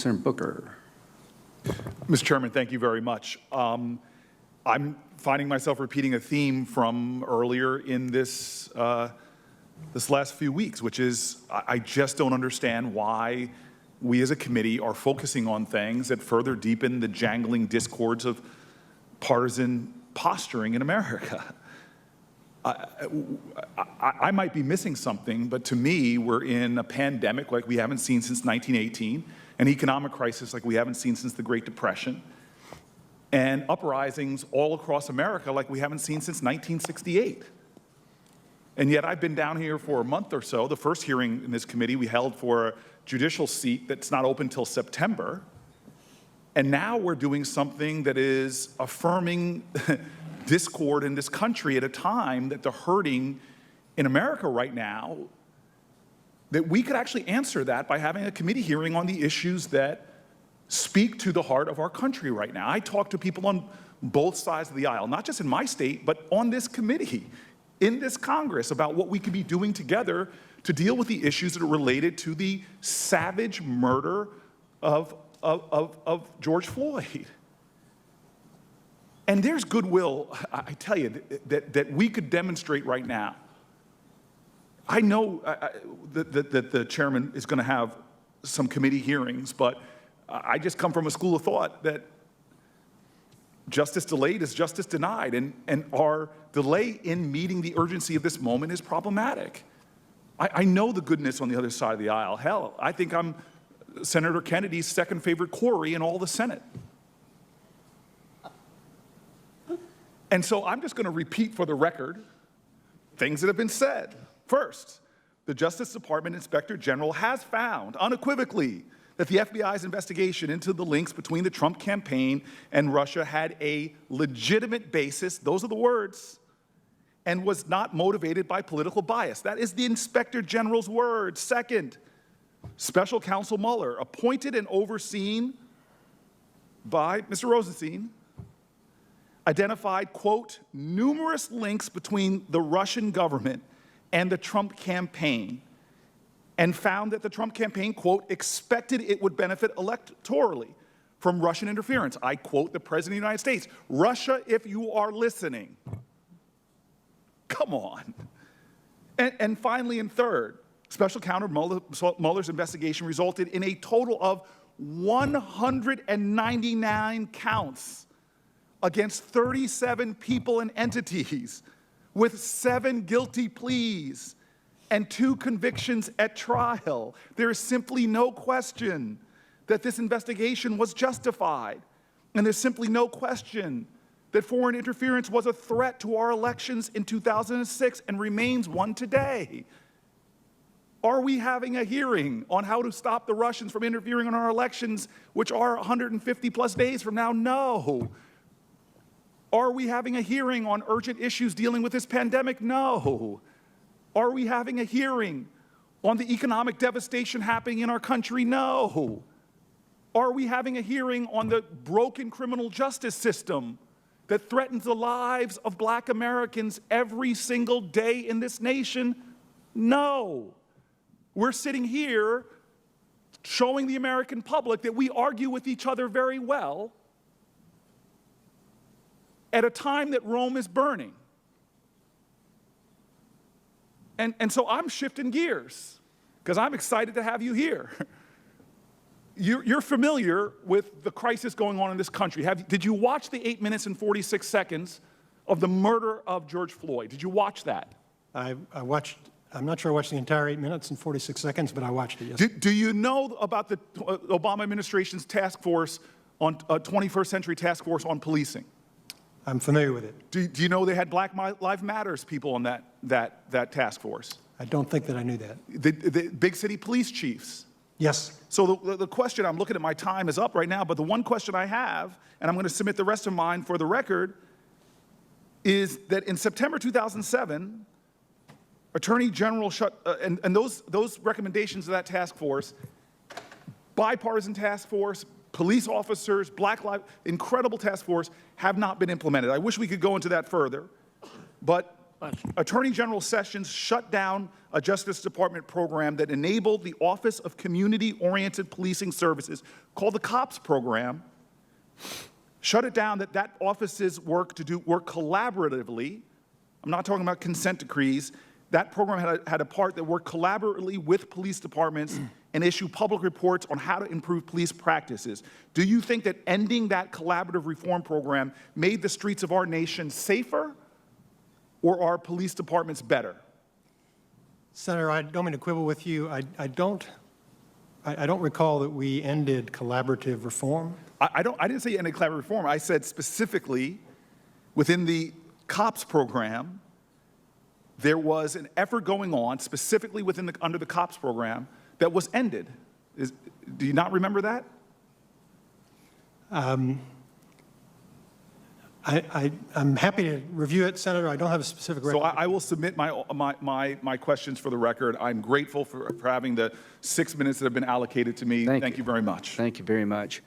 Senator Booker. Mr. Chairman, thank you very much. I'm finding myself repeating a theme from earlier in this last few weeks, which is I just don't understand why we as a committee are focusing on things that further deepen the jangling discords of partisan posturing in America. I might be missing something, but to me, we're in a pandemic like we haven't seen since 1918, an economic crisis like we haven't seen since the Great Depression, and uprisings all across America like we haven't seen since 1968. And yet I've been down here for a month or so. The first hearing in this committee we held for a judicial seat that's not open till September. And now we're doing something that is affirming discord in this country at a time that the hurting in America right now, that we could actually answer that by having a committee hearing on the issues that speak to the heart of our country right now. I talk to people on both sides of the aisle, not just in my state, but on this committee, in this Congress, about what we could be doing together to deal with the issues that are related to the savage murder of George Floyd. And there's goodwill, I tell you, that we could demonstrate right now. I know that the chairman is going to have some committee hearings, but I just come from a school of thought that justice delayed is justice denied, and our delay in meeting the urgency of this moment is problematic. I know the goodness on the other side of the aisle. Hell, I think I'm Senator Kennedy's second favorite Cory in all the Senate. And so I'm just going to repeat for the record things that have been said. First, the Justice Department Inspector General has found unequivocally that the FBI's investigation into the links between the Trump campaign and Russia had a legitimate basis, those are the words, and was not motivated by political bias. That is the Inspector General's words. Second, Special Counsel Mueller, appointed and overseen by Mr. Rosenstein, identified, quote, numerous links between the Russian government and the Trump campaign, and found that the Trump campaign, quote, expected it would benefit electorally from Russian interference. I quote the President of the United States, Russia, if you are listening. Come on. And finally, and third, Special Counsel Mueller's investigation resulted in a total of 199 counts against 37 people and entities, with 7 guilty pleas and 2 convictions at trial. There is simply no question that this investigation was justified. And there's simply no question that foreign interference was a threat to our elections in 2006 and remains one today. Are we having a hearing on how to stop the Russians from interfering in our elections, which are 150 plus days from now? No. Are we having a hearing on urgent issues dealing with this pandemic? No. Are we having a hearing on the economic devastation happening in our country? No. Are we having a hearing on the broken criminal justice system that threatens the lives of Black Americans every single day in this nation? No. We're sitting here showing the American public that we argue with each other very well at a time that Rome is burning. And so I'm shifting gears because I'm excited to have you here. You're familiar with the crisis going on in this country. Did you watch the 8 minutes and 46 seconds of the murder of George Floyd? Did you watch that? I watched, I'm not sure I watched the entire 8 minutes and 46 seconds, but I watched it, yes. Do you know about the Obama administration's task force on 21st century task force on policing? I'm familiar with it. Do you know they had Black Lives Matters people on that task force? I don't think that I knew that. The big city police chiefs. Yes. So the question, I'm looking at my time is up right now, but the one question I have, and I'm going to submit the rest of mine for the record, is that in September 2007, Attorney General and those recommendations of that task force, bipartisan task force, police officers, Black Lives, incredible task force, have not been implemented. I wish we could go into that further, but Attorney General Sessions shut down a Justice Department program that enabled the Office of Community-Oriented Policing Services, called the COPS program, shut it down, that office's work collaboratively. I'm not talking about consent decrees. That program had a part that worked collaboratively with police departments and issue public reports on how to improve police practices. Do you think that ending that collaborative reform program made the streets of our nation safer, or are police departments better? Senator, I don't mean to quibble with you. I don't recall that we ended collaborative reform. I didn't say ended collaborative reform. I said specifically within the COPS program, there was an effort going on specifically under the COPS program that was ended. Do you not remember that? I'm happy to review it, Senator. I don't have a specific record. So I will submit my questions for the record. I'm grateful for having the 6 minutes that have been allocated to me. Thank you very much. Thank you very much.